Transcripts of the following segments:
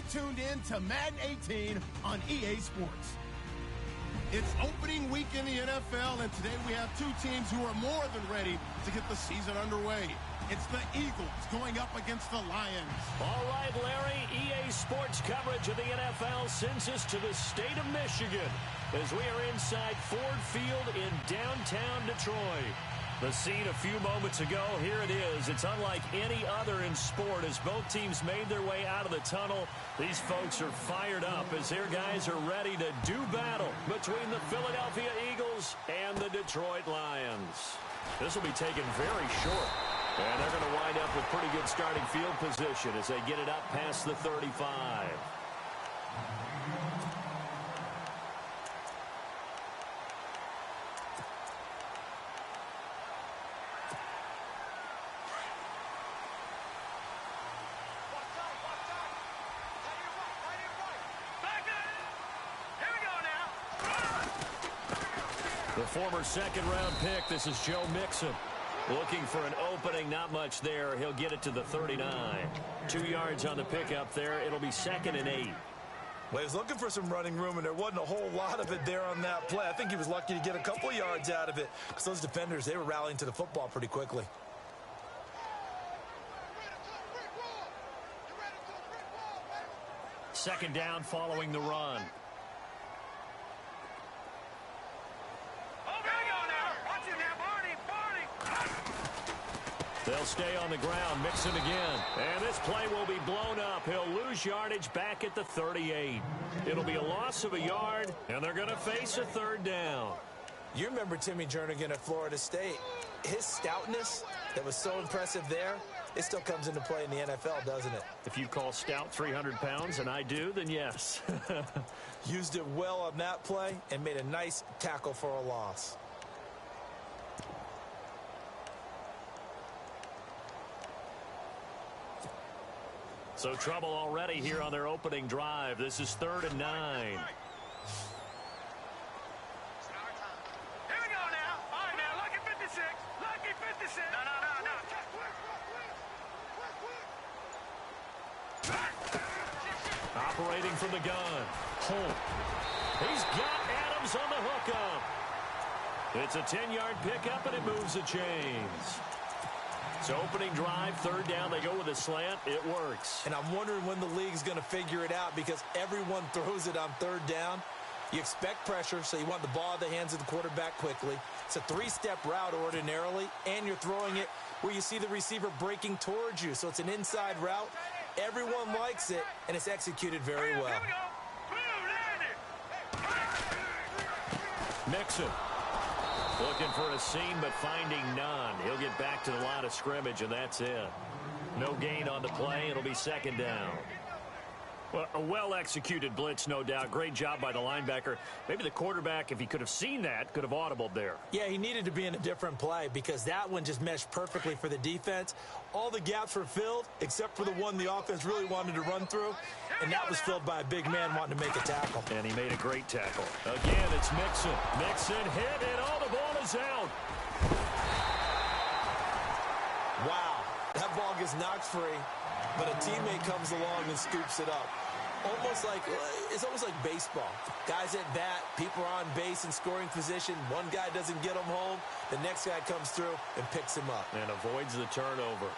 tuned in to Madden 18 on EA Sports. It's opening week in the NFL, and today we have two teams who are more than ready to get the season underway. It's the Eagles going up against the Lions. All right, Larry, EA Sports coverage of the NFL sends us to the state of Michigan as we are inside Ford Field in downtown Detroit. The scene a few moments ago, here it is. It's unlike any other in sport as both teams made their way out of the tunnel. These folks are fired up as their guys are ready to do battle between the Philadelphia Eagles and the Detroit Lions. This will be taken very short. And they're going to wind up with pretty good starting field position as they get it up past the 35. The former second-round pick, this is Joe Mixon. Looking for an opening, not much there. He'll get it to the 39. 2 yards on the pickup there. It'll be 2nd and 8. Well, he was looking for some running room, and there wasn't a whole lot of it there on that play. I think he was lucky to get a couple yards out of it because those defenders, they were rallying to the football pretty quickly. Second down following the run. They'll stay on the ground, Mixon again. And this play will be blown up. He'll lose yardage back at the 38. It'll be a loss of a yard, and they're going to face a third down. You remember Timmy Jernigan at Florida State. His stoutness that was so impressive there, it still comes into play in the NFL, doesn't it? If you call stout 300 pounds, and I do, then yes. Used it well on that play and made a nice tackle for a loss. So trouble already here on their opening drive. This is 3rd and 9. Here we go now. All right, now, lucky 56. Lucky 56. No. Operating from the gun. Holt. He's got Adams on the hookup. It's a 10-yard pickup, and it moves the chains. So opening drive, 3rd down, they go with a slant. It works. And I'm wondering when the league's going to figure it out because everyone throws it on 3rd down. You expect pressure, so you want the ball in the hands of the quarterback quickly. It's a 3-step route ordinarily, and you're throwing it where you see the receiver breaking towards you. So it's an inside route. Everyone likes it, and it's executed very well. Mixon. Looking for a seam, but finding none. He'll get back to the line of scrimmage, and that's it. No gain on the play. It'll be 2nd down. Well, a well-executed blitz, no doubt. Great job by the linebacker. Maybe the quarterback, if he could have seen that, could have audibled there. Yeah, he needed to be in a different play because that one just meshed perfectly for the defense. All the gaps were filled except for the one the offense really wanted to run through, and that was filled by a big man wanting to make a tackle. And he made a great tackle. Again, it's Mixon. Mixon hit, and all the ball is out. Wow, that ball gets knocked free, but a teammate comes along and scoops it up. It's almost like baseball. Guys at bat, people are on base in scoring position. One guy doesn't get him home. The next guy comes through and picks him up. And avoids the turnover.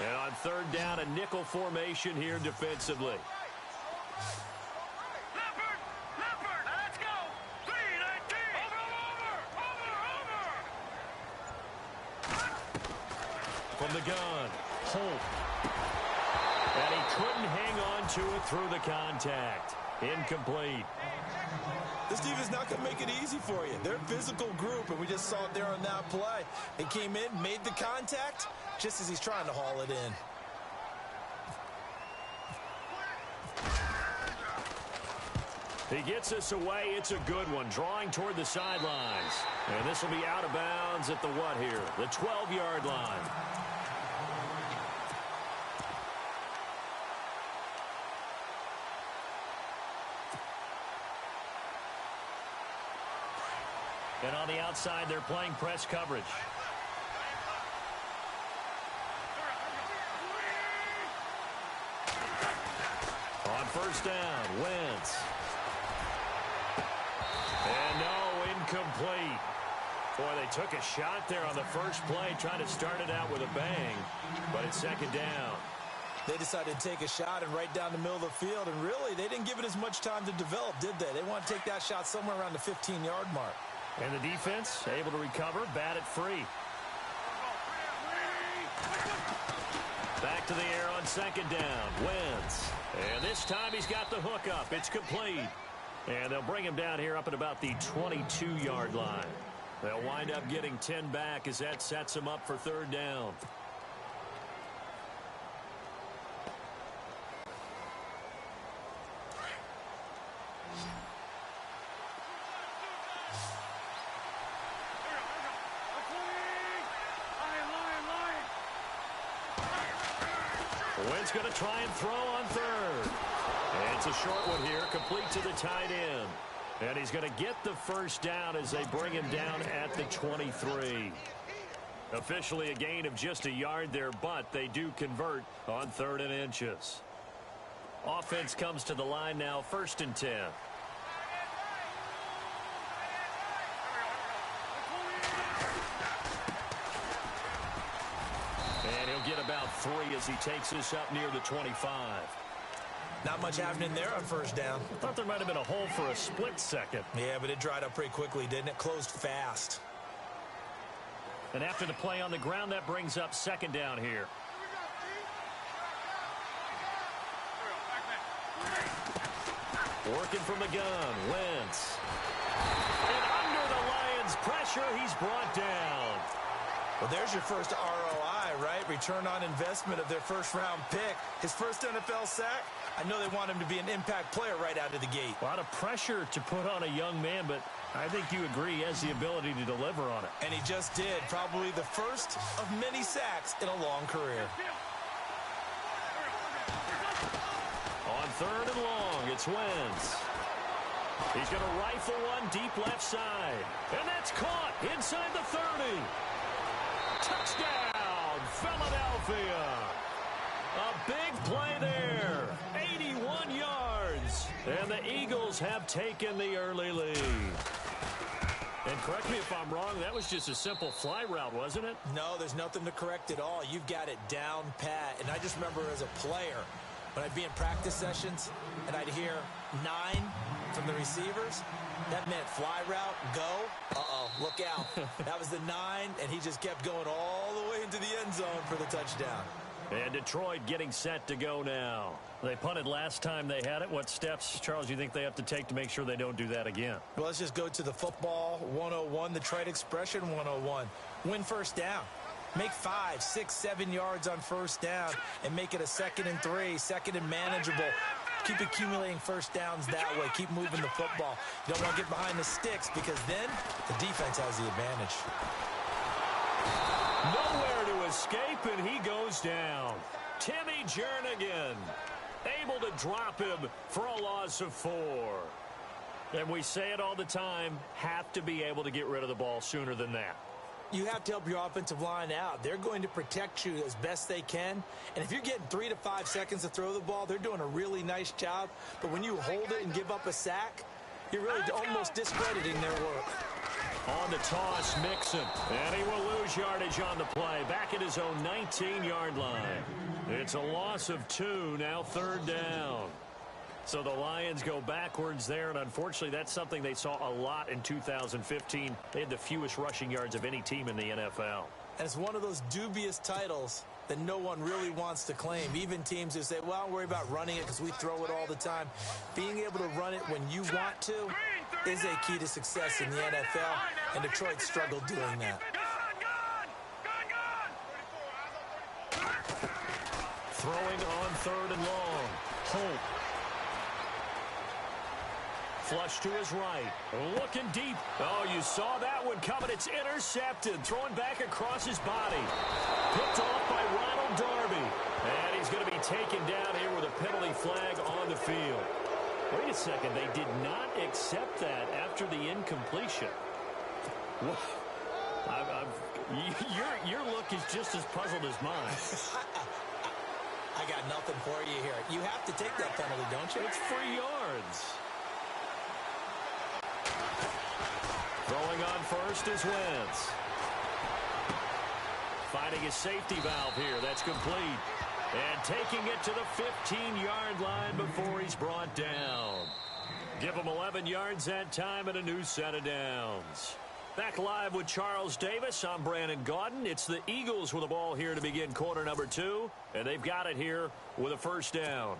And on 3rd down, a nickel formation here defensively. From the gun, Holt. And he couldn't hang on to it through the contact. Incomplete. This defense is not going to make it easy for you. They're a physical group, and we just saw it there on that play. They came in, made the contact, just as he's trying to haul it in. He gets us away. It's a good one. Drawing toward the sidelines. And this will be out of bounds at the what here? The 12-yard line. And on the outside, they're playing press coverage. first down. Wentz. And no, incomplete. Boy, they took a shot there on the first play, trying to start it out with a bang, but it's second down. They decided to take a shot and right down the middle of the field, and really, they didn't give it as much time to develop, did they? They want to take that shot somewhere around the 15-yard mark. And the defense able to recover, bat it free. Back to the air on second down. Wentz. And this time he's got the hook up. It's complete. And they'll bring him down here up at about the 22-yard line. They'll wind up getting 10 back as that sets him up for third down. Wentz going to try and throw on third. And it's a short one here, complete to the tight end. And he's going to get the first down as they bring him down at the 23. Officially a gain of just a yard there, but they do convert on 3rd and inches. Offense comes to the line now, 1st and 10. And he'll get about 3 as he takes this up near the 25. Not much happening there on first down. I thought there might have been a hole for a split second. Yeah, but it dried up pretty quickly, didn't it? Closed fast. And after the play on the ground, that brings up second down here. Working from the gun, Wentz. And under the Lions' pressure, he's brought down. Well, there's your first ROI, right? Return on investment of their first-round pick. His first NFL sack. I know they want him to be an impact player right out of the gate. A lot of pressure to put on a young man, but I think you agree he has the ability to deliver on it. And he just did. Probably the first of many sacks in a long career. On 3rd and long, it's Wentz. He's going to rifle one deep left side. And that's caught inside the 30. Touchdown, Philadelphia. A big play there. 81 yards. And the Eagles have taken the early lead. And correct me if I'm wrong, that was just a simple fly route, wasn't it? No, there's nothing to correct at all. You've got it down pat. And I just remember as a player, when I'd be in practice sessions and I'd hear 9 from the receivers, that meant fly route, go. Uh-oh, look out. That was the 9, and he just kept going all the way into the end zone for the touchdown. And Detroit getting set to go now. They punted last time they had it. What steps, Charles, do you think they have to take to make sure they don't do that again? Well, let's just go to the football 101, the trade expression 101. Win first down. Make 5, 6, 7 yards on first down and make it a 2nd and 3, 2nd and manageable. Keep accumulating first downs that way. Keep moving the football. You don't want to get behind the sticks because then the defense has the advantage. Nowhere to escape, and he goes down. Timmy Jernigan able to drop him for a loss of 4. And we say it all the time, have to be able to get rid of the ball sooner than that. You have to help your offensive line out. They're going to protect you as best they can. And if you're getting 3 to 5 seconds to throw the ball, they're doing a really nice job. But when you hold it and give up a sack, you're really almost discrediting their work. On the toss, Mixon. And he will lose yardage on the play. Back at his own 19-yard line. It's a loss of 2, now 3rd down. So the Lions go backwards there, and unfortunately that's something they saw a lot in 2015. They had the fewest rushing yards of any team in the NFL. And it's one of those dubious titles that no one really wants to claim. Even teams who say, well, don't worry about running it because we throw it all the time. Being able to run it when you want to is a key to success in the NFL, and Detroit struggled doing that. Throwing on 3rd and long. Holt. Flush to his right. Looking deep. Oh, you saw that one coming. It's intercepted. Throwing back across his body. Picked off by Ronald Darby. And he's going to be taken down here with a penalty flag on the field. Wait a second. They did not accept that after the incompletion. Your look is just as puzzled as mine. I got nothing for you here. You have to take that penalty, don't you? It's 3 yards. Throwing on first is Wentz. Finding his safety valve here. That's complete. And taking it to the 15-yard line before he's brought down. Give him 11 yards that time and a new set of downs. Back live with Charles Davis. I'm Brandon Gaudin. It's the Eagles with the ball here to begin quarter number 2. And they've got it here with a first down.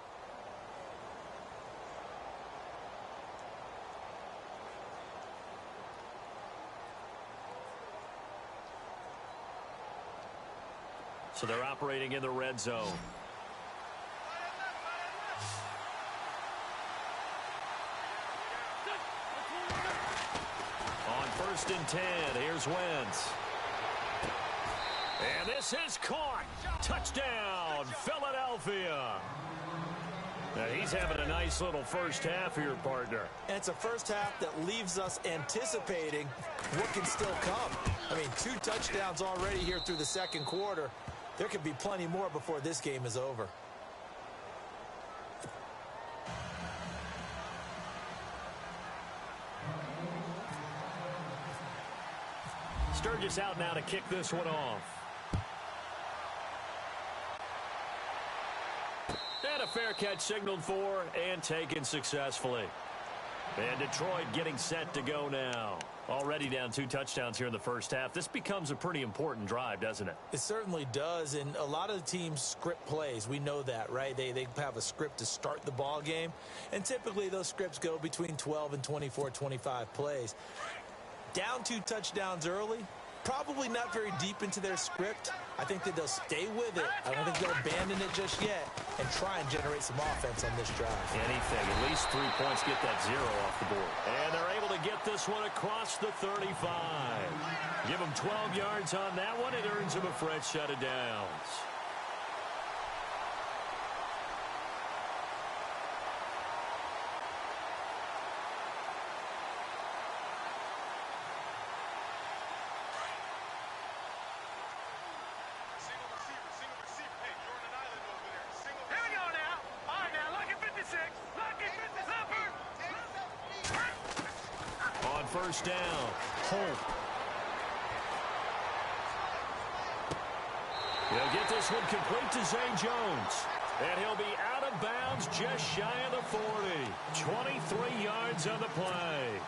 So they're operating in the red zone. On first and 10, here's Wentz. And this is caught. Touchdown, Philadelphia. Now he's having a nice little first half here, partner. And it's a first half that leaves us anticipating what can still come. I mean, 2 touchdowns already here through the second quarter. There could be plenty more before this game is over. Sturgis out now to kick this one off. And a fair catch signaled for and taken successfully. And Detroit getting set to go now. Already down 2 touchdowns here in the first half. This becomes a pretty important drive, doesn't it? It certainly does, and a lot of the teams script plays. We know that, right? They have a script to start the ball game, and typically those scripts go between 12 and 24, 25 plays. Down 2 touchdowns early, probably not very deep into their script. I think that they'll stay with it. I don't think they'll abandon it just yet and try and generate some offense on this drive. Anything. At least 3 points, get that 0 off the board. And they're able to get this one across the 35. Give them 12 yards on that one. It earns them a fresh set of downs. First down. Holt. He'll get this one complete to Zay Jones. And he'll be out of bounds just shy of the 40. 23 yards on the play.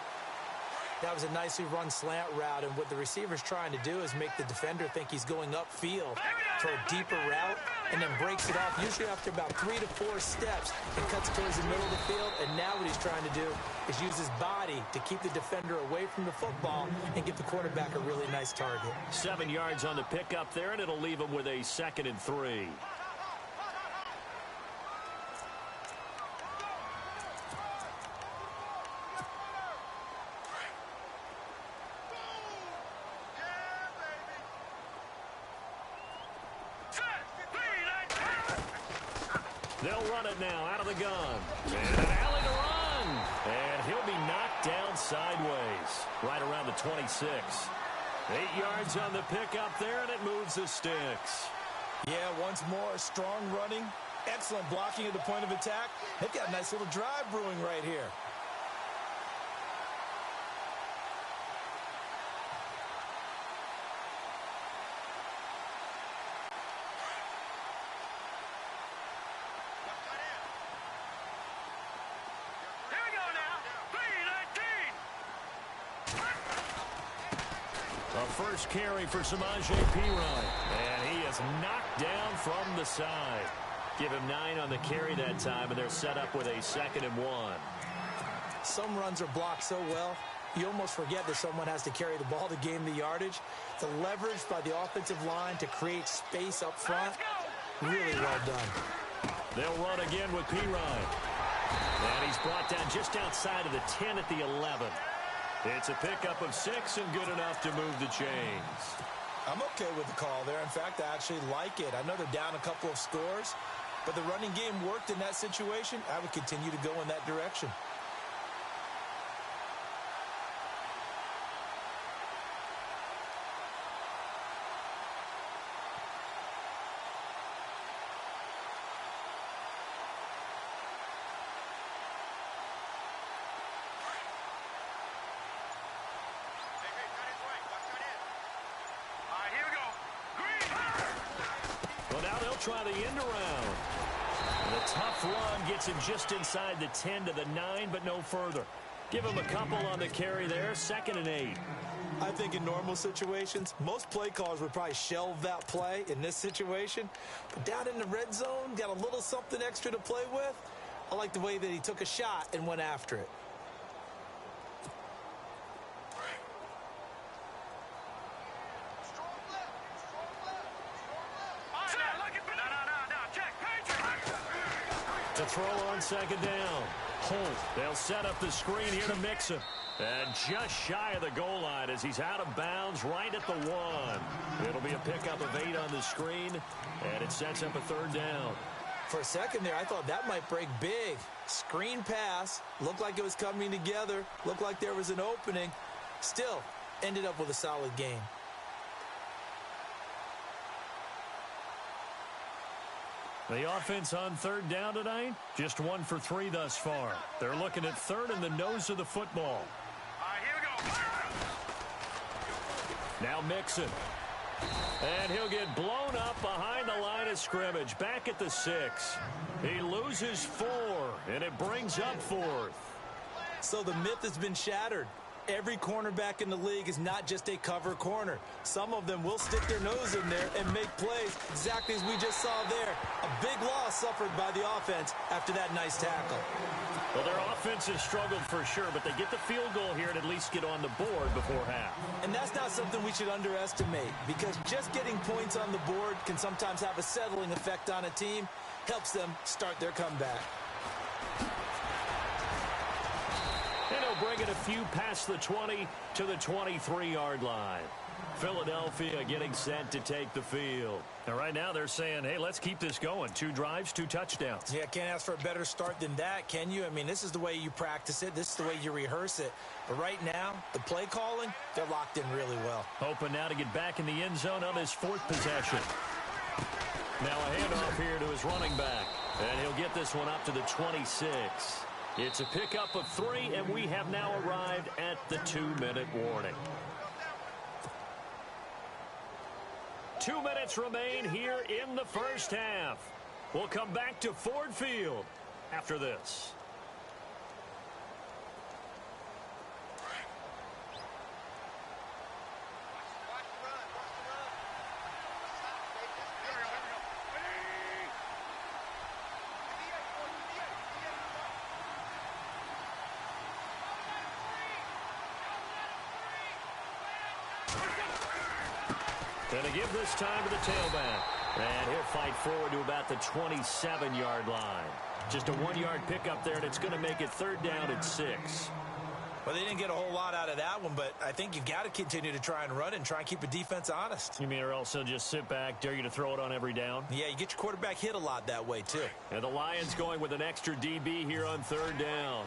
That was a nicely run slant route, and what the receiver's trying to do is make the defender think he's going upfield for a deeper route, and then breaks it off, usually after about 3 to 4 steps, and cuts towards the middle of the field. And now what he's trying to do is use his body to keep the defender away from the football and give the quarterback a really nice target. 7 yards on the pickup there, and it'll leave him with a 2nd and 3. They'll run it now out of the gun. And an alley to run. And he'll be knocked down sideways. Right around the 26. 8 yards on the pickup there, and it moves the sticks. Yeah, once more, strong running. Excellent blocking at the point of attack. They've got a nice little drive brewing right here. First carry for Samaje Perine. And he is knocked down from the side. Give him 9 on the carry that time, and they're set up with a 2nd and 1. Some runs are blocked so well, you almost forget that someone has to carry the ball to gain the yardage. The leverage by the offensive line to create space up front, really well done. They'll run again with Perine. And he's brought down just outside of the 10 at the 11. It's a pickup of 6 and good enough to move the chains. I'm okay with the call there. In fact, I actually like it. I know they're down a couple of scores, but the running game worked in that situation. I would continue to go in that direction. They'll try the end around. The tough run gets him just inside the 10 to the 9, but no further. Give him a couple on the carry there, 2nd and 8. I think in normal situations, most play callers would probably shelve that play in this situation. But down in the red zone, got a little something extra to play with. I like the way that he took a shot and went after it. To throw on 2nd down. Holt, they'll set up the screen here to mix him. And just shy of the goal line as he's out of bounds right at the 1. It'll be a pickup of 8 on the screen, and it sets up a 3rd down. For a second there, I thought that might break big. Screen pass, looked like it was coming together, looked like there was an opening. Still, ended up with a solid game. The offense on 3rd down tonight, just 1 for 3 thus far. They're looking at 3rd in the nose of the football. All right, here we go. Now Mixon. And he'll get blown up behind the line of scrimmage, back at the 6. He loses 4, and it brings up 4th. So the myth has been shattered. Every cornerback in the league is not just a cover corner. Some of them will stick their nose in there and make plays exactly as we just saw there. A big loss suffered by the offense after that nice tackle. Well, their offense has struggled for sure, but they get the field goal here and at least get on the board before half. And that's not something we should underestimate, because just getting points on the board can sometimes have a settling effect on a team. Helps them start their comeback. And he'll bring it a few past the 20 to the 23-yard line. Philadelphia getting set to take the field. And right now they're saying, hey, let's keep this going. 2 drives, 2 touchdowns. Yeah, can't ask for a better start than that, can you? I mean, this is the way you practice it. This is the way you rehearse it. But right now, the play calling, they're locked in really well. Hoping now to get back in the end zone on his 4th possession. Now a handoff here to his running back. And he'll get this one up to the 26. It's a pickup of 3, and we have now arrived at the 2-minute warning. 2 minutes remain here in the first half. We'll come back to Ford Field after this. Going to give this time to the tailback. And he'll fight forward to about the 27-yard line. Just a 1-yard pickup there, and it's going to make it 3rd down and 6. Well, they didn't get a whole lot out of that one, but I think you've got to continue to try and run and try and keep the defense honest. You mean, or else they'll just sit back, dare you to throw it on every down? Yeah, you get your quarterback hit a lot that way, too. And the Lions going with an extra DB here on 3rd down.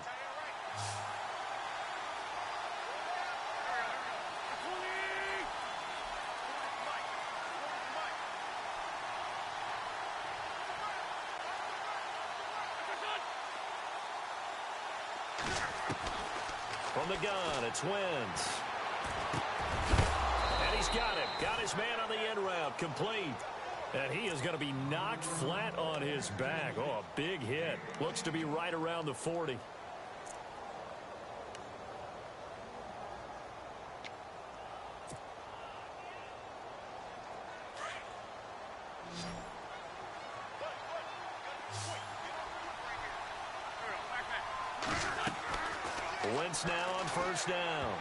From the gun, it's Wentz. And he's got him. Got his man on the end route. Complete. And he is going to be knocked flat on his back. Oh, a big hit. Looks to be right around the 40. Wentz now on 1st down.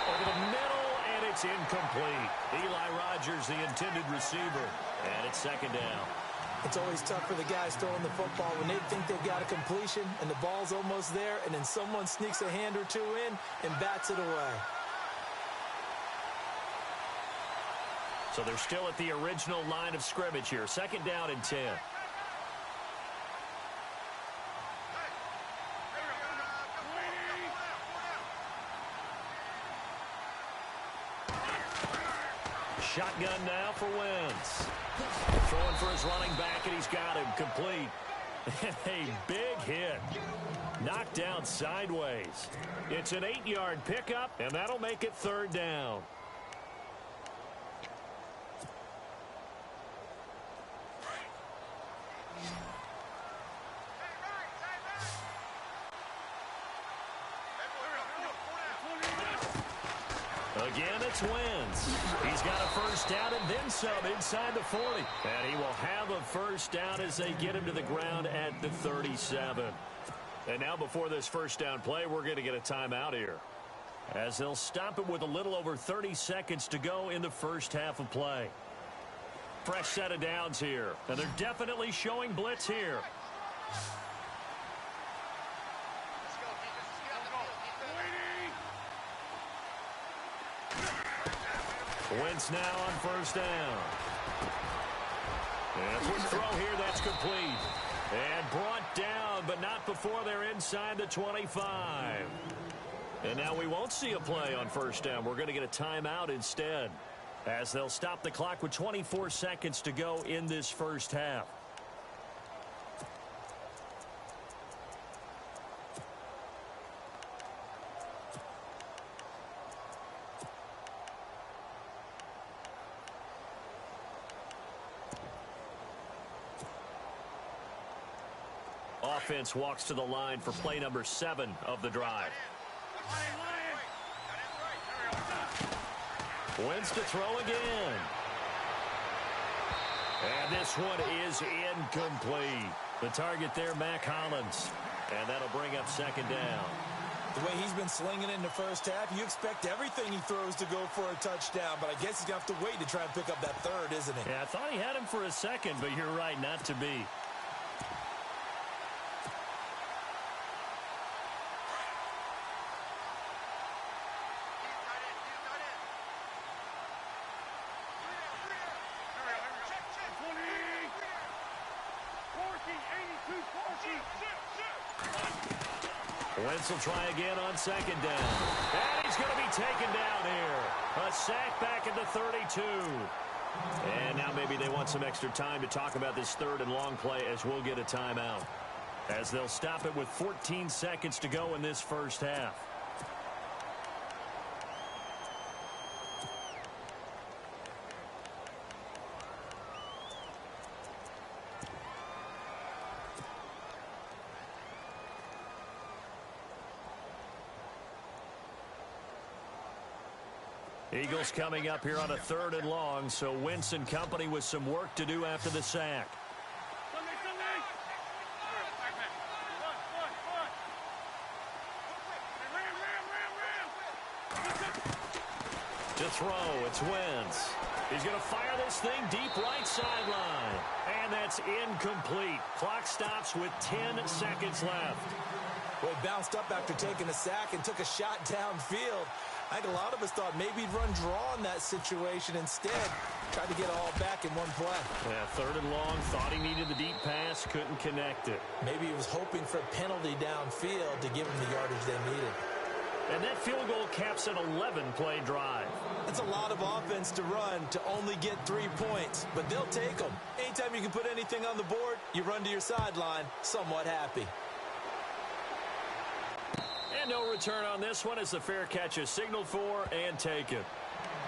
Over the middle, and it's incomplete. Eli Rogers, the intended receiver. And it's 2nd down. It's always tough for the guys throwing the football when they think they've got a completion and the ball's almost there, and then someone sneaks a hand or 2 in and bats it away. So they're still at the original line of scrimmage here. 2nd down and 10. Shotgun now for Wentz. Throwing for his running back, and he's got him complete. And a big hit. Knocked down sideways. It's an 8-yard pickup, and that'll make it 3rd down. Again, it's Wentz. He's got a first down and then some inside the 40. And he will have a first down as they get him to the ground at the 37. And now before this first down play, we're going to get a timeout here, as they'll stop it with a little over 30 seconds to go in the first half of play. Fresh set of downs here, and they're definitely showing blitz here. Wentz now on first down. And a quick throw here, that's complete. And brought down, but not before they're inside the 25. And now we won't see a play on first down. We're going to get a timeout instead, as they'll stop the clock with 24 seconds to go in this first half. Offense walks to the line for play number 7 of the drive. Wentz to throw again. And this one is incomplete. The target there, Mac Hollins. And that'll bring up second down. The way he's been slinging it in the first half, you expect everything he throws to go for a touchdown, but I guess he's going to have to wait to try and pick up that third, isn't he? Yeah, I thought he had him for a second, but you're right, not to be. Wentz will try again on second down. And he's going to be taken down here. A sack back at the 32. And now maybe they want some extra time to talk about this third and long play, as we'll get a timeout, as they'll stop it with 14 seconds to go in this first half. Eagles coming up here on a third and long, so Wentz and company with some work to do after the sack. To throw, it's Wentz. He's going to fire this thing deep right sideline. And that's incomplete. Clock stops with 10 seconds left. Well, he bounced up after taking a sack and took a shot downfield. I think a lot of us thought maybe he'd run draw in that situation instead. Tried to get it all back in one play. Yeah, third and long. Thought he needed the deep pass. Couldn't connect it. Maybe he was hoping for a penalty downfield to give him the yardage they needed. And that field goal caps an 11-play drive. That's a lot of offense to run to only get 3 points, but they'll take them. Anytime you can put anything on the board, you run to your sideline somewhat happy. And no return on this one as the fair catch is signaled for and taken.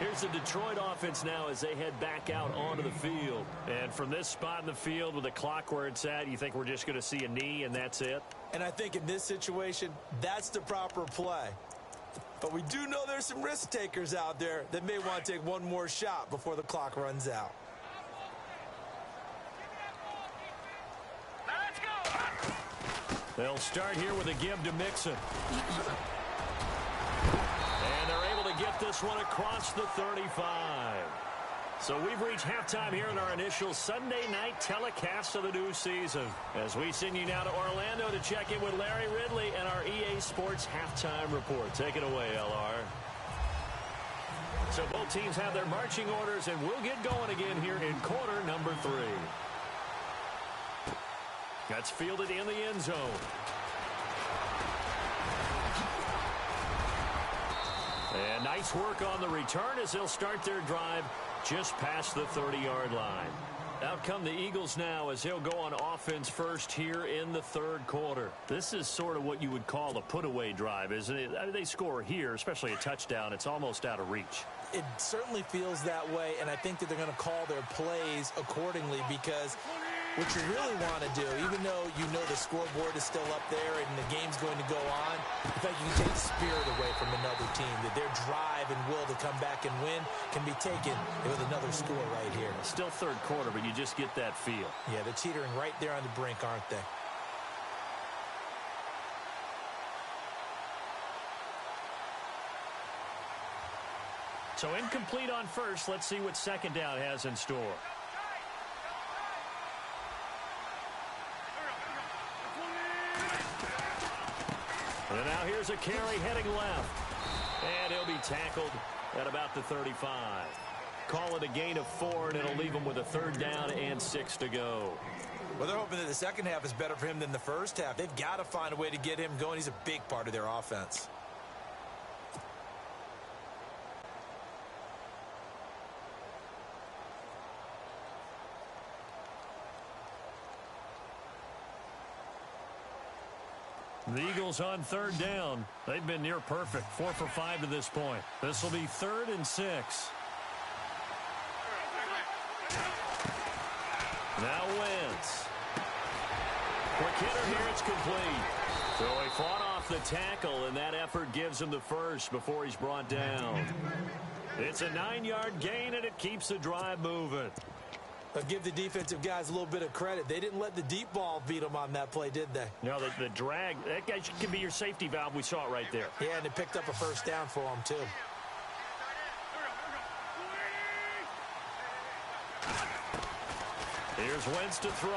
Here's the Detroit offense now as they head back out onto the field. And from this spot in the field with the clock where it's at, you think we're just going to see a knee and that's it? And I think in this situation, that's the proper play. But we do know there's some risk takers out there that may want to take one more shot before the clock runs out. Let's go! They'll start here with a give to Mixon. And they're able to get this one across the 35. So we've reached halftime here in our initial Sunday night telecast of the new season, as we send you now to Orlando to check in with Larry Ridley and our EA Sports halftime report. Take it away, LR. So both teams have their marching orders, and we'll get going again here in quarter number 3. That's fielded in the end zone. And nice work on the return as they'll start their drive just past the 30-yard line. Out come the Eagles now as they'll go on offense first here in the third quarter. This is sort of what you would call a put-away drive, isn't it? I mean, they score here, especially a touchdown. It's almost out of reach. It certainly feels that way, and I think that they're going to call their plays accordingly because What you really want to do, even though you know the scoreboard is still up there and the game's going to go on, in fact, you can take the spirit away from another team, that their drive and will to come back and win can be taken with another score right here. Still third quarter, but you just get that feel. Yeah, they're teetering right there on the brink, aren't they? So incomplete on first. Let's see what second down has in store. And now here's a carry heading left. And he'll be tackled at about the 35. Call it a gain of 4, and it'll leave him with a third down and 6 to go. Well, they're hoping that the second half is better for him than the first half. They've got to find a way to get him going. He's a big part of their offense. The Eagles on third down. They've been near perfect. 4 for 5 to this point. This will be 3rd and 6. Now Wentz. Quick hitter here. It's complete. So he fought off the tackle, and that effort gives him the first before he's brought down. It's a 9-yard gain, and it keeps the drive moving. But give the defensive guys a little bit of credit. They didn't let the deep ball beat them on that play, did they? No, the drag, that guy can be your safety valve. We saw it right there. Yeah, and they picked up a first down for them, too. Here's Wentz to throw.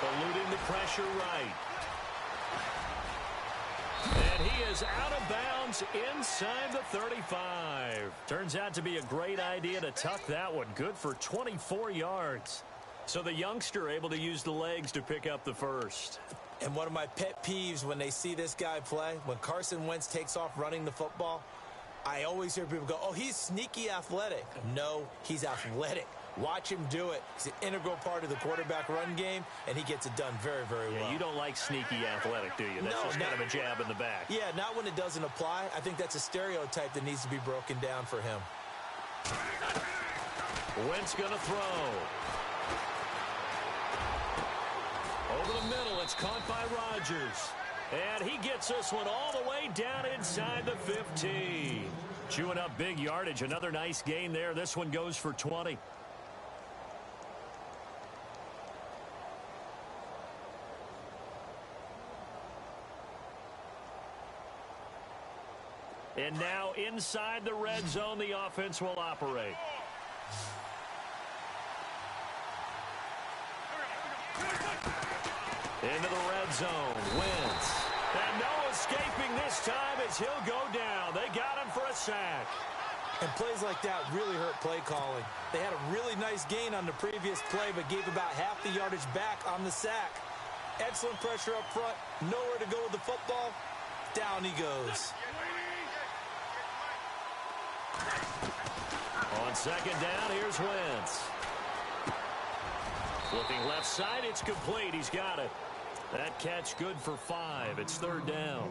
Eluding the pressure right. And he is out of bounds inside the 35. Turns out to be a great idea to tuck that one. Good for 24 yards. So the youngster able to use the legs to pick up the first. And one of my pet peeves when they see this guy play, when Carson Wentz takes off running the football, I always hear people go, oh, he's sneaky athletic. No, he's athletic. Watch him do it. He's an integral part of the quarterback run game, and he gets it done very, very well. Yeah, you don't like sneaky athletic, do you? That's just kind of a jab in the back. Yeah, not when it doesn't apply. I think that's a stereotype that needs to be broken down for him. Wentz going to throw. Over the middle, it's caught by Rodgers. And he gets this one all the way down inside the 15. Chewing up big yardage. Another nice gain there. This one goes for 20. And now inside the red zone, the offense will operate. Into the red zone, Wentz. And no escaping this time as he'll go down. They got him for a sack. And plays like that really hurt play calling. They had a really nice gain on the previous play, but gave about half the yardage back on the sack. Excellent pressure up front. Nowhere to go with the football. Down he goes. On second down, here's Wentz. Looking left side, it's complete. He's got it. That catch good for 5. It's third down.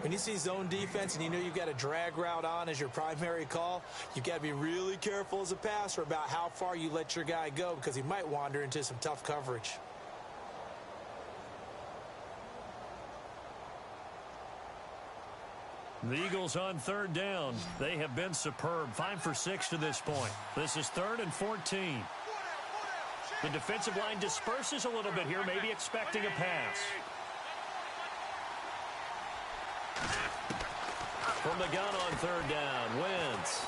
When you see zone defense and you know you've got a drag route on as your primary call, you've got to be really careful as a passer about how far you let your guy go because he might wander into some tough coverage. The Eagles on third down. They have been superb. 5 for 6 to this point. This is 3rd and 14. The defensive line disperses a little bit here, maybe expecting a pass. From the gun on third down, Wentz.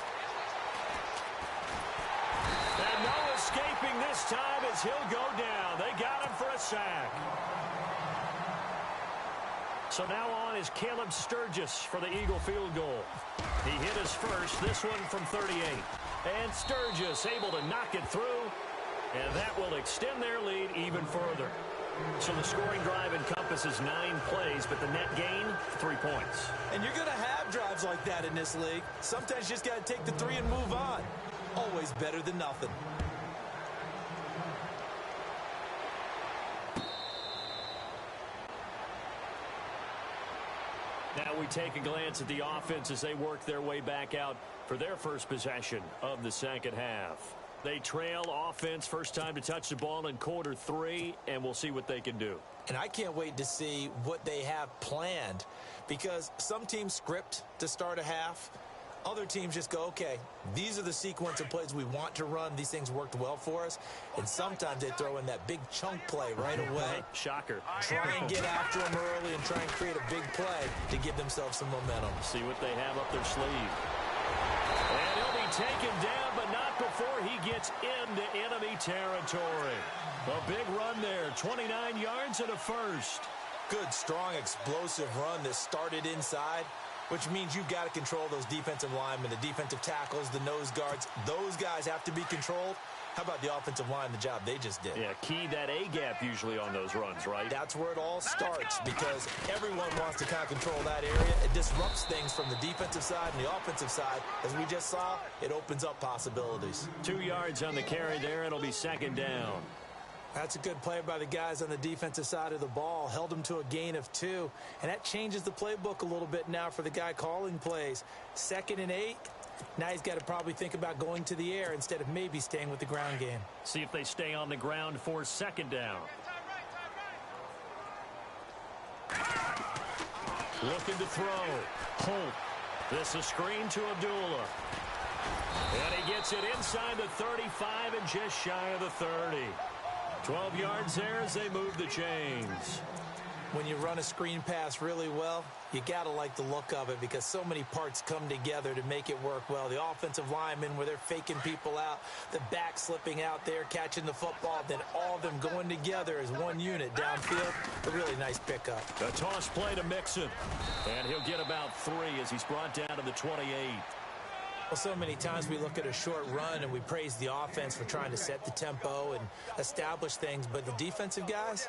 And no escaping this time as he'll go down. They got him for a sack. So now on is Caleb Sturgis for the Eagle field goal. He hit his first, this one from 38. And Sturgis able to knock it through. And that will extend their lead even further. So the scoring drive encompasses 9 plays, but the net gain, 3 points. And you're going to have drives like that in this league. Sometimes you just got to take the 3 and move on. Always better than nothing. Now we take a glance at the offense as they work their way back out for their first possession of the second half. They trail offense first time to touch the ball in quarter 3, and we'll see what they can do. And I can't wait to see what they have planned, because some teams script to start a half. Other teams just go, okay, these are the sequence of plays we want to run. These things worked well for us. And sometimes they throw in that big chunk play right away. Shocker. Try and get after them early and try and create a big play to give themselves some momentum. See what they have up their sleeve. And he'll be taken down, but not before he gets into enemy territory. A big run there, 29 yards and a first. Good, strong, explosive run that started inside, which means you've got to control those defensive linemen, the defensive tackles, the nose guards. Those guys have to be controlled. How about the offensive line, the job they just did? Yeah, key that A-gap usually on those runs, right? That's where it all starts, because everyone wants to kind of control that area. It disrupts things from the defensive side and the offensive side. As we just saw, it opens up possibilities. 2 yards on the carry there. It'll be second down. That's a good play by the guys on the defensive side of the ball. Held them to a gain of 2. And that changes the playbook a little bit now for the guy calling plays. 2nd and 8. Now he's got to probably think about going to the air instead of maybe staying with the ground game. See if they stay on the ground for second down. Looking to throw. Holt. This is screen to Abdullah. And he gets it inside the 35 and just shy of the 30. 12 yards there as they move the chains. When you run a screen pass really well, you got to like the look of it, because so many parts come together to make it work well. The offensive linemen, where they're faking people out, the back slipping out there, catching the football, then all of them going together as one unit downfield. A really nice pickup. A toss play to Mixon. And he'll get about 3 as he's brought down to the 28. Well, so many times we look at a short run and we praise the offense for trying to set the tempo and establish things, but the defensive guys,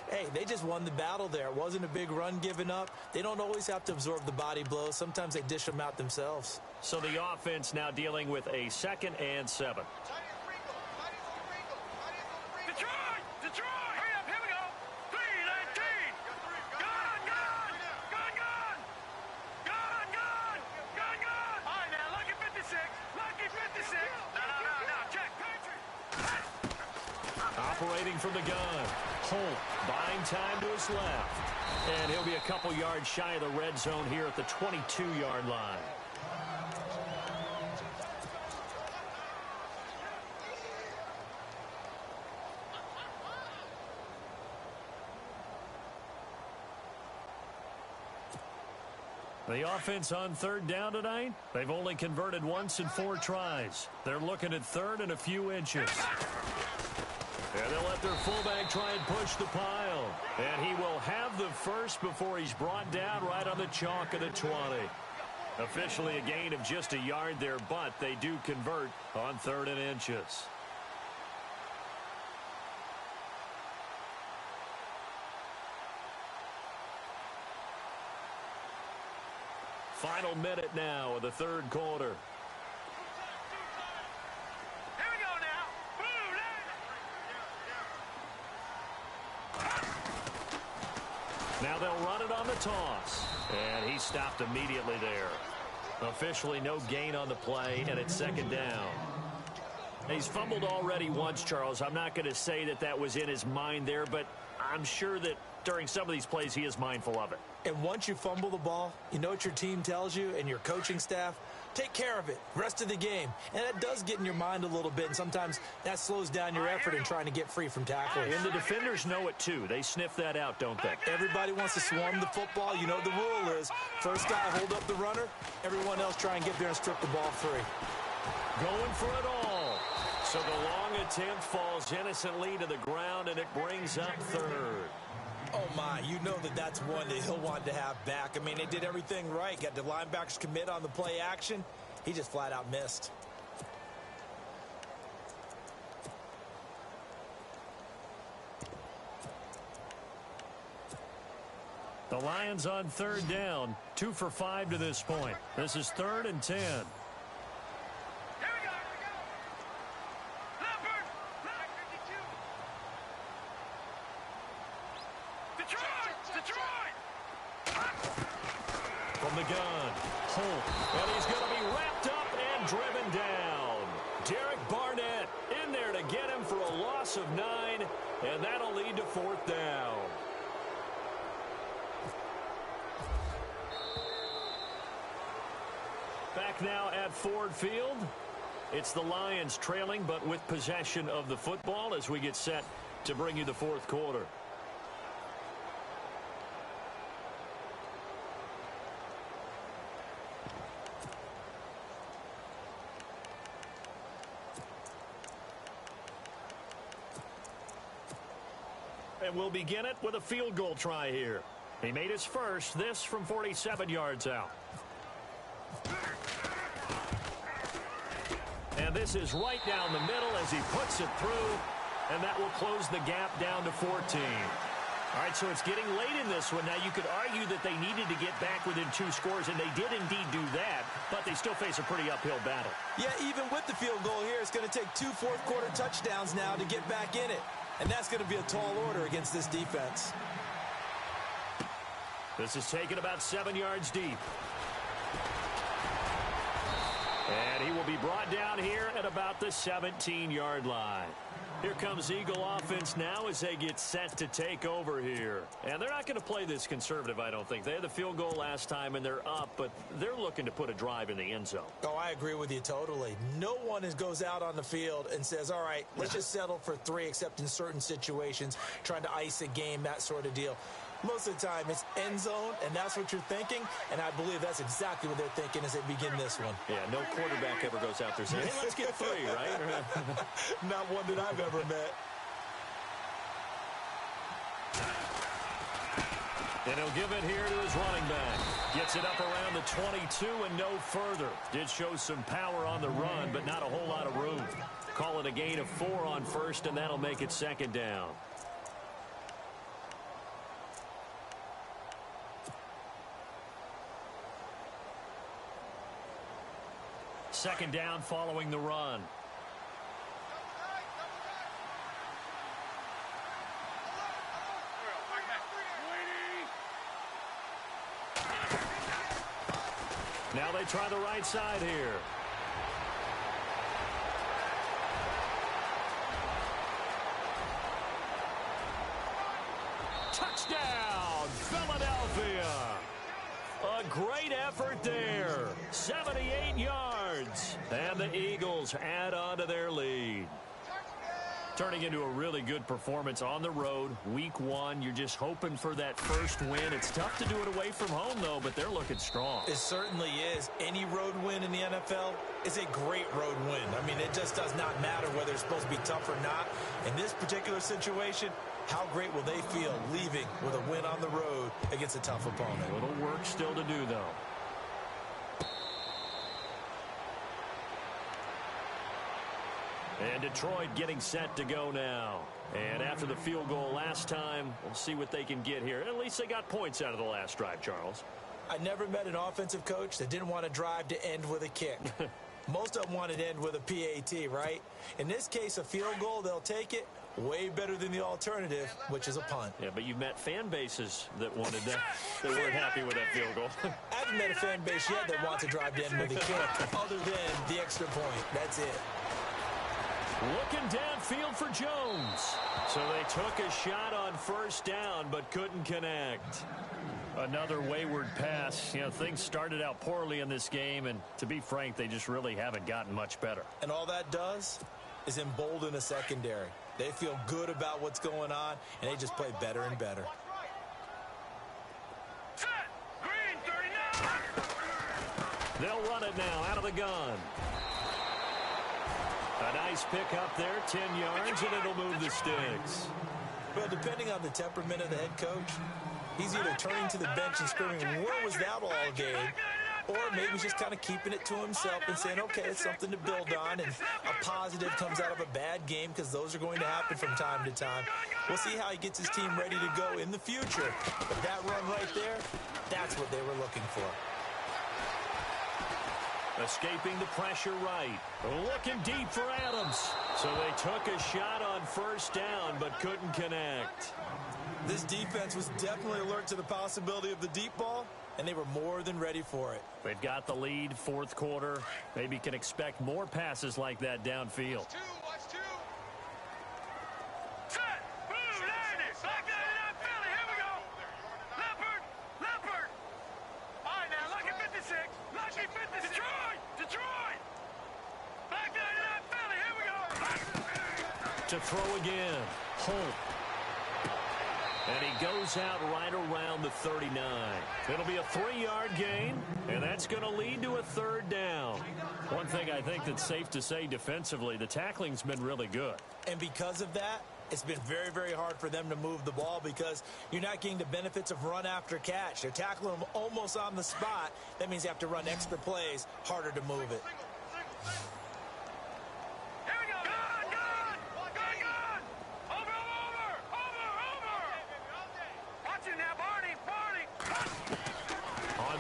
hey, they just won the battle there. It wasn't a big run given up. They don't always have to absorb the body blows. Sometimes they dish them out themselves. So the offense now dealing with a 2nd and 7. Detroit! Hurry up, here we go! 3-19! Gun! All right, now, lucky 56! Lucky 56! No, check! Operating from the gun. Holt buying time to his left. And he'll be a couple yards shy of the red zone here at the 22-yard line. The offense on 3rd down tonight, they've only converted once in 4 tries. They're looking at 3rd and a few inches. And they'll let their fullback try and push the pile. And he will have the first before he's brought down right on the chalk of the 20. Officially a gain of just a yard there, but they do convert on 3rd and inches. Final minute now of the 3rd quarter. Here we go now! Now they'll run it on the toss. And he stopped immediately there. Officially no gain on the play, and it's 2nd down. He's fumbled already once, Charles. I'm not going to say that that was in his mind there, but I'm sure that during some of these plays he is mindful of it. And once you fumble the ball, you know what your team tells you and your coaching staff? Take care of it rest of the game. And that does get in your mind a little bit, and sometimes that slows down your effort in trying to get free from tacklers. And the defenders know it too. They sniff that out, don't they? Everybody wants to swarm the football. You know the rule is first guy hold up the runner, everyone else try and get there and strip the ball free. Going for it all. So the long attempt falls innocently to the ground, and it brings up 3rd. Oh, my, you know that that's one that he'll want to have back. I mean, they did everything right. Got the linebackers commit on the play action. He just flat out missed. The Lions on 3rd down, 2 for 5 to this point. This is 3rd and 10. From the gun, Holt, and he's going to be wrapped up and driven down. Derek Barnett in there to get him for a loss of 9, and that'll lead to 4th down. Back now at Ford Field. It's the Lions trailing, but with possession of the football as we get set to bring you the 4th quarter. And we'll begin it with a field goal try here. He made his first, this from 47 yards out. And this is right down the middle as he puts it through, and that will close the gap down to 14. All right, so it's getting late in this one. Now, you could argue that they needed to get back within 2 scores, and they did indeed do that, but they still face a pretty uphill battle. Yeah, even with the field goal here, it's going to take 2 fourth-quarter touchdowns now to get back in it, and that's going to be a tall order against this defense. This is taken about 7 yards deep. And he will be brought down here at about the 17-yard line. Here comes Eagle offense now as they get set to take over here. And they're not going to play this conservative, I don't think. They had the field goal last time, and they're up, but they're looking to put a drive in the end zone. Oh, I agree with you totally. No one goes out on the field and says, all right, let's just settle for 3, except in certain situations, trying to ice a game, that sort of deal. Most of the time, it's end zone, and that's what you're thinking, and I believe that's exactly what they're thinking as they begin this one. Yeah, no quarterback ever goes out there saying, hey, let's get 3, right? Not one that I've ever met. And he'll give it here to his running back. Gets it up around the 22 and no further. Did show some power on the run, but not a whole lot of room. Call it a gain of 4 on first, and that'll make it 2nd down. Second down following the run. Now they try the right side here. Touchdown, Philadelphia. A great effort there. 78 yards. And the Eagles add on to their lead. Turning into a really good performance on the road. Week 1, you're just hoping for that first win. It's tough to do it away from home, though, but they're looking strong. It certainly is. Any road win in the NFL is a great road win. I mean, it just does not matter whether it's supposed to be tough or not. In this particular situation, how great will they feel leaving with a win on the road against a tough opponent? A little work still to do, though. And Detroit getting set to go now. And after the field goal last time, we'll see what they can get here. At least they got points out of the last drive, Charles. I never met an offensive coach that didn't want to drive to end with a kick. Most of them wanted to end with a PAT, right? In this case, a field goal, they'll take it. Way better than the alternative, which is a punt. Yeah, but you've met fan bases that wanted that. They weren't happy with that field goal. I haven't met a fan base yet that wants to drive to end with a kick, other than the extra point. That's it. Looking downfield for Jones. So they took a shot on first down, but couldn't connect. Another wayward pass. You know, things started out poorly in this game, and to be frank, they just really haven't gotten much better. And all that does is embolden a secondary. They feel good about what's going on, and they just play better and better. Set. Green 39. They'll run it now out of the gun. A nice pick up there, 10 yards, and it'll move the sticks. Well, depending on the temperament of the head coach, he's either turning to the bench and screaming, where was that all game? Or maybe he's just kind of keeping it to himself and saying, okay, it's something to build on, and a positive comes out of a bad game, because those are going to happen from time to time. We'll see how he gets his team ready to go in the future. But that run right there, that's what they were looking for. Escaping the pressure right. Looking deep for Adams. So they took a shot on first down, but couldn't connect. This defense was definitely alert to the possibility of the deep ball, and they were more than ready for it. They've got the lead, fourth quarter. Maybe can expect more passes like that downfield. Watch two. Set. Boom. Landed. Back there in that belly. Here we go. Leopard. Leopard. All right, now. Lucky 56. Lucky 56. Detroit. Back there in that belly. Here we go. To throw again. Holt. And he goes out right around the 39. It'll be a 3-yard gain, and that's going to lead to a third down. One thing I think that's safe to say defensively, the tackling's been really good. And because of that, it's been very, very hard for them to move the ball because you're not getting the benefits of run after catch. They're tackling them almost on the spot. That means you have to run extra plays, harder to move it.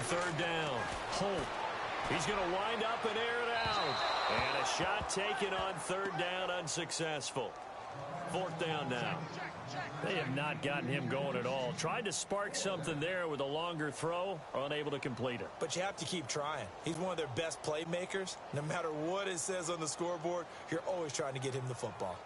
Third down. Holt. He's going to wind up and air it out. And a shot taken on third down, unsuccessful. Fourth down now. They have not gotten him going at all. Tried to spark something there with a longer throw, unable to complete it. But you have to keep trying. He's one of their best playmakers. No matter what it says on the scoreboard, you're always trying to get him the football.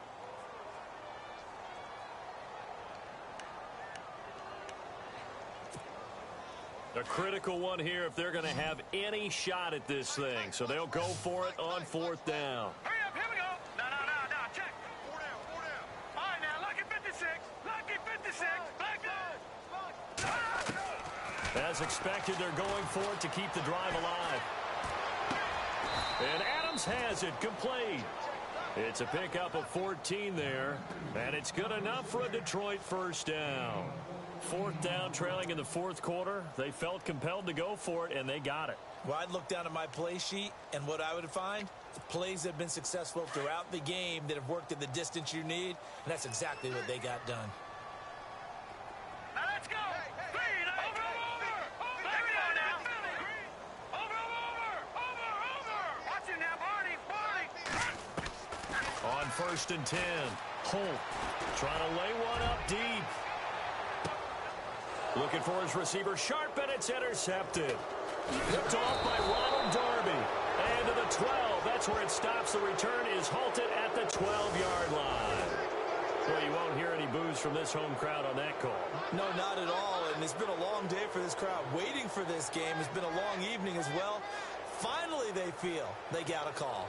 A critical one here if they're going to have any shot at this thing. So they'll go for it on fourth down. Hurry up, here we go. No, check. Four down. All right, now, lucky 56. Lucky 56. Back there. As expected, they're going for it to keep the drive alive. And Adams has it complete. It's a pickup of 14 there, and it's good enough for a Detroit first down. Fourth down, trailing in the fourth quarter. They felt compelled to go for it, and they got it. Well, I'd look down at my play sheet, and what I would find, plays that have been successful throughout the game that have worked at the distance you need, and that's exactly what they got done. Now let's go. Over. Back down now. Over. Watch it now, Barney. On first and 10, Holt trying to lay one up deep. Looking for his receiver, sharp, and it's intercepted. Picked off by Ronald Darby. And to the 12. That's where it stops. The return is halted at the 12-yard line. Well, you won't hear any boos from this home crowd on that call. No, not at all. And it's been a long day for this crowd waiting for this game. It's been a long evening as well. Finally, they feel they got a call.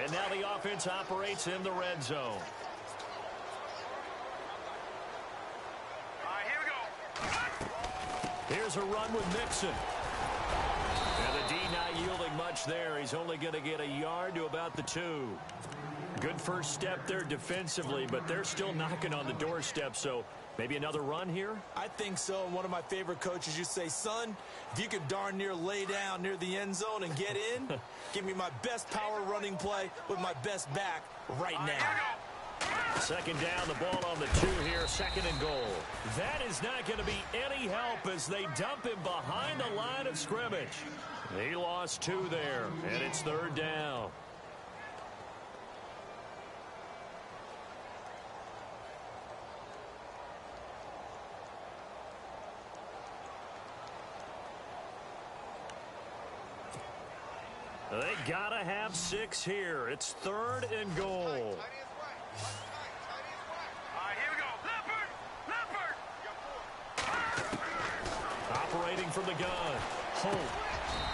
And now the offense operates in the red zone. Here's a run with Mixon. And the D not yielding much there. He's only going to get a yard to about the 2. Good first step there defensively, but they're still knocking on the doorstep, so maybe another run here? I think so. And one of my favorite coaches used to say, son, if you could darn near lay down near the end zone and get in, give me my best power running play with my best back right now. Second down, the ball on the 2 here, second and goal. That is not going to be any help as they dump him behind the line of scrimmage. He lost 2 there, and it's third down. They gotta have 6 here. It's third and goal. All right, here we go. Leopard. Operating from the gun. Holt.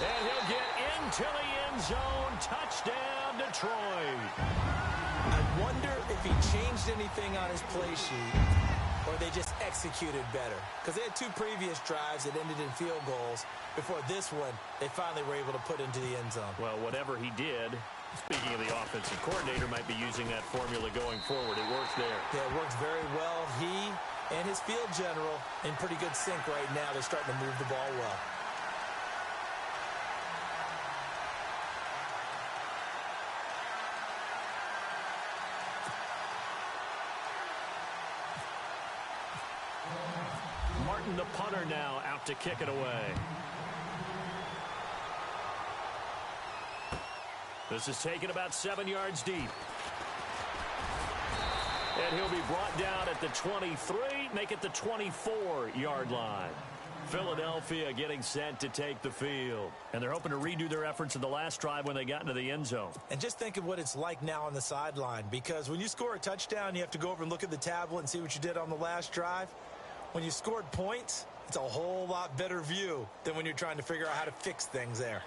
And he'll get into the end zone. Touchdown, Detroit. I wonder if he changed anything on his play sheet or they just executed better. Because they had 2 previous drives that ended in field goals. Before this one, they finally were able to put into the end zone. Well, whatever he did, speaking of the offensive coordinator, might be using that formula going forward. It works there. Yeah, it works very well. He and his field general in pretty good sync right now. They're starting to move the ball well. Martin, the punter, now out to kick it away. This is taken about 7 yards deep. And he'll be brought down at the 23, make it the 24-yard line. Philadelphia getting set to take the field. And they're hoping to redo their efforts in the last drive when they got into the end zone. And just think of what it's like now on the sideline, because when you score a touchdown, you have to go over and look at the tablet and see what you did on the last drive. When you scored points, it's a whole lot better view than when you're trying to figure out how to fix things there.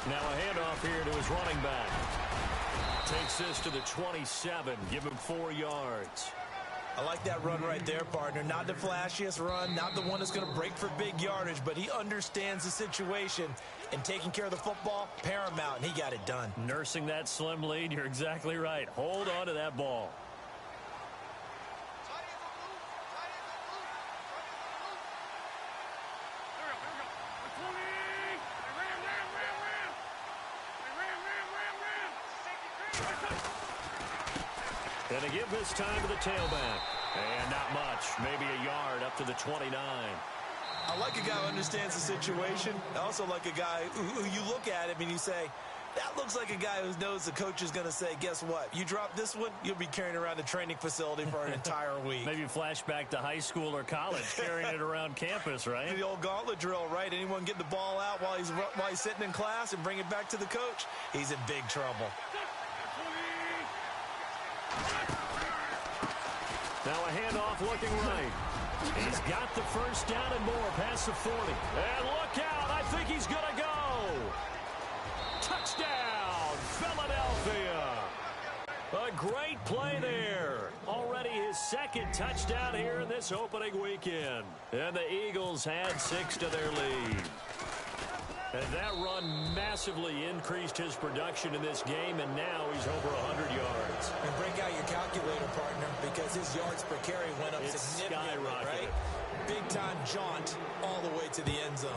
Now a handoff here to his running back. Takes this to the 27. Give him 4 yards. I like that run right there, partner. Not the flashiest run, not the one that's going to break for big yardage, but he understands the situation, and taking care of the football, paramount, and he got it done. Nursing that slim lead, you're exactly right. Hold on to that ball. And they give this time to the tailback. And not much. Maybe a yard up to the 29. I like a guy who understands the situation. I also like a guy who you look at him and you say, that looks like a guy who knows the coach is going to say, guess what? You drop this one, you'll be carrying around a training facility for an entire week. Maybe flashback to high school or college, carrying it around campus, right? The old gauntlet drill, right? Anyone get the ball out while he's sitting in class and bring it back to the coach? He's in big trouble. Now a handoff looking right. He's got the first down and more past the 40. And look out. I think he's going to go. Touchdown, Philadelphia. A great play there. Already his second touchdown here in this opening weekend. And the Eagles had 6 to their lead. And that run massively increased his production in this game, and now he's over 100 yards. And break out your calculator, partner, because his yards per carry went up significantly, right? Big-time jaunt all the way to the end zone.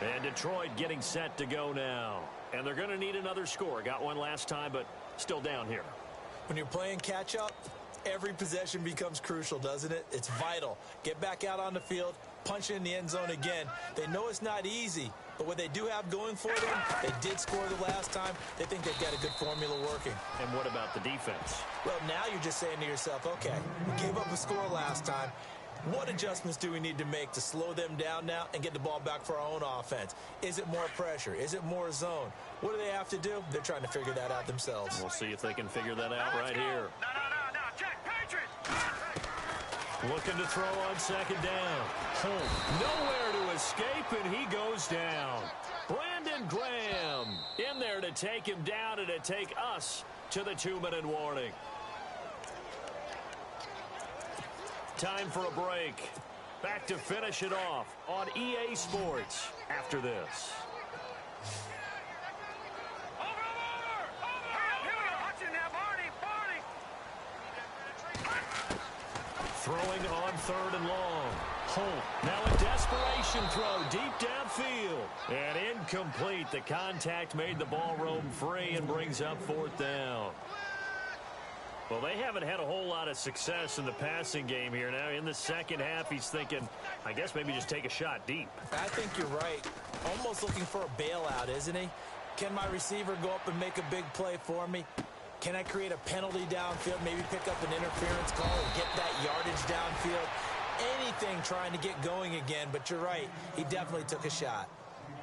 And Detroit getting set to go now. And they're going to need another score. Got one last time, but still down here. When you're playing catch-up, every possession becomes crucial, doesn't it? It's vital. Get back out on the field, punch it in the end zone again. They know it's not easy, but what they do have going for them, they did score the last time. They think they've got a good formula working. And what about the defense? Well, now you're just saying to yourself, okay, we gave up a score last time. What adjustments do we need to make to slow them down now and get the ball back for our own offense? Is it more pressure? Is it more zone? What do they have to do? They're trying to figure that out themselves. We'll see if they can figure that out right here. No, check, Patriots. Looking to throw on second down. Nowhere to escape, and he goes down. Brandon Graham in there to take him down and to take us to the 2-minute warning. Time for a break. Back to finish it off on EA Sports after this. Throwing on 3rd and long. Now a desperation throw deep downfield. And incomplete. The contact made the ball roam free and brings up 4th down. Well, they haven't had a whole lot of success in the passing game here. Now, in the second half, he's thinking, I guess maybe just take a shot deep. I think you're right. Almost looking for a bailout, isn't he? Can my receiver go up and make a big play for me? Can I create a penalty downfield, maybe pick up an interference call and get that yardage downfield? Anything trying to get going again, but you're right. He definitely took a shot.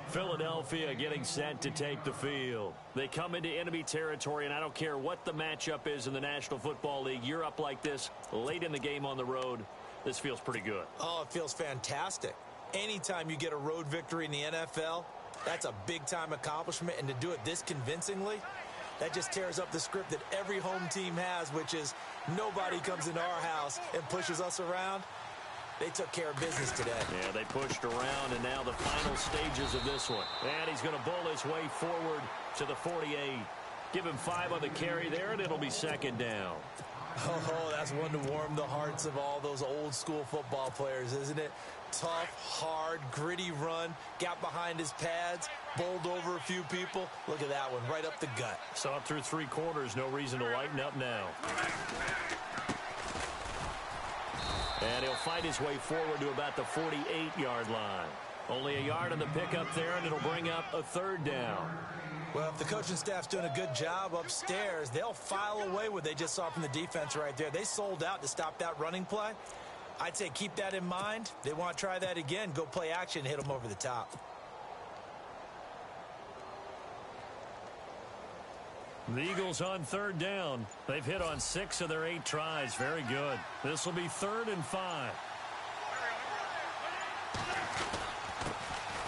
Philadelphia getting set to take the field. They come into enemy territory, and I don't care what the matchup is in the National Football League. You're up like this late in the game on the road. This feels pretty good. Oh, it feels fantastic. Anytime you get a road victory in the NFL, that's a big-time accomplishment, and to do it this convincingly, that just tears up the script that every home team has, which is nobody comes into our house and pushes us around. They took care of business today. Yeah, they pushed around, and now the final stages of this one. And he's going to bull his way forward to the 48. Give him 5 on the carry there, and it'll be 2nd down. Oh, that's one to warm the hearts of all those old-school football players, isn't it? Tough, hard, gritty run. Got behind his pads, bowled over a few people. Look at that one, right up the gut. Saw it through 3 quarters. No reason to lighten up now. And he'll fight his way forward to about the 48-yard line. Only a yard on the pickup there, and it'll bring up a 3rd down. Well, if the coaching staff's doing a good job upstairs, they'll file away what they just saw from the defense right there. They sold out to stop that running play. I'd say keep that in mind. They want to try that again. Go play action, hit them over the top. The Eagles on 3rd down. They've hit on 6 of their 8 tries. Very good. This will be 3rd and 5.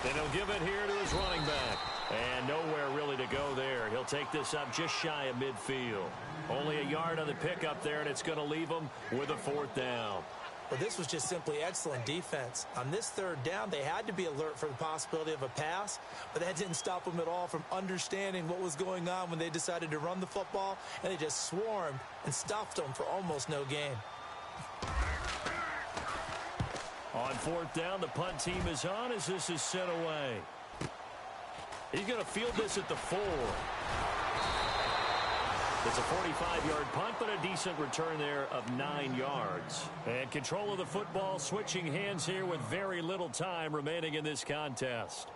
And he'll give it here to his running back. And nowhere really to go there. He'll take this up just shy of midfield. Only a yard on the pickup there, and it's going to leave him with a 4th down. Well, this was just simply excellent defense. On this 3rd down, they had to be alert for the possibility of a pass, but that didn't stop them at all from understanding what was going on when they decided to run the football, and they just swarmed and stuffed them for almost no gain. On 4th down, the punt team is on as this is sent away. He's going to field this at the 4. It's a 45-yard punt, but a decent return there of 9 yards. And control of the football, switching hands here with very little time remaining in this contest.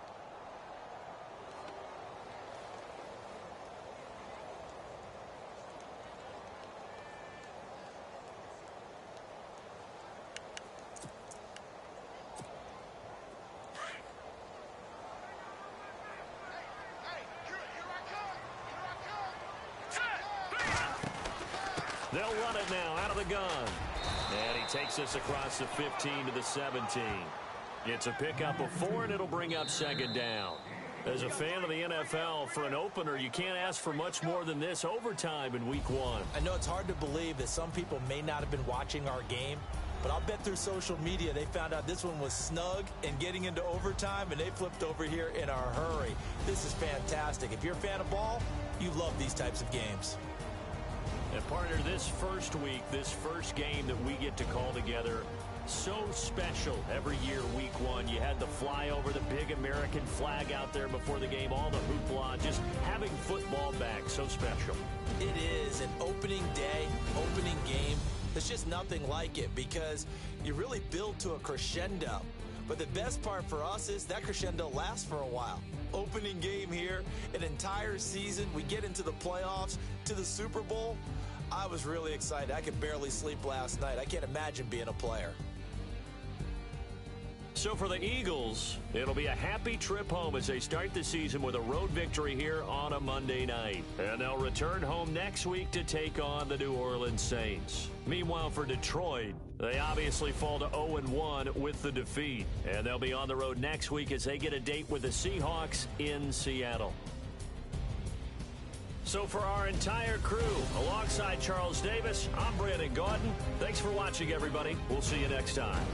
They'll run it now out of the gun. And he takes this across the 15 to the 17. It's a pickup of 4, and it'll bring up 2nd down. As a fan of the NFL, for an opener, you can't ask for much more than this overtime in Week 1. I know it's hard to believe that some people may not have been watching our game, but I'll bet through social media they found out this one was snug and getting into overtime, and they flipped over here in a hurry. This is fantastic. If you're a fan of ball, you love these types of games. And partner, this first week, this first game that we get to call together, so special every year, Week 1. You had the flyover, the big American flag out there before the game, all the hoopla, just having football back, so special. It is an opening day, opening game. There's just nothing like it because you really build to a crescendo. But the best part for us is that crescendo lasts for a while. Opening game here, an entire season. We get into the playoffs, to the Super Bowl. I was really excited. I could barely sleep last night. I can't imagine being a player. So for the Eagles, it'll be a happy trip home as they start the season with a road victory here on a Monday night. And they'll return home next week to take on the New Orleans Saints. Meanwhile, for Detroit, they obviously fall to 0-1 with the defeat. And they'll be on the road next week as they get a date with the Seahawks in Seattle. So for our entire crew, alongside Charles Davis, I'm Brandon Gaudin. Thanks for watching, everybody. We'll see you next time.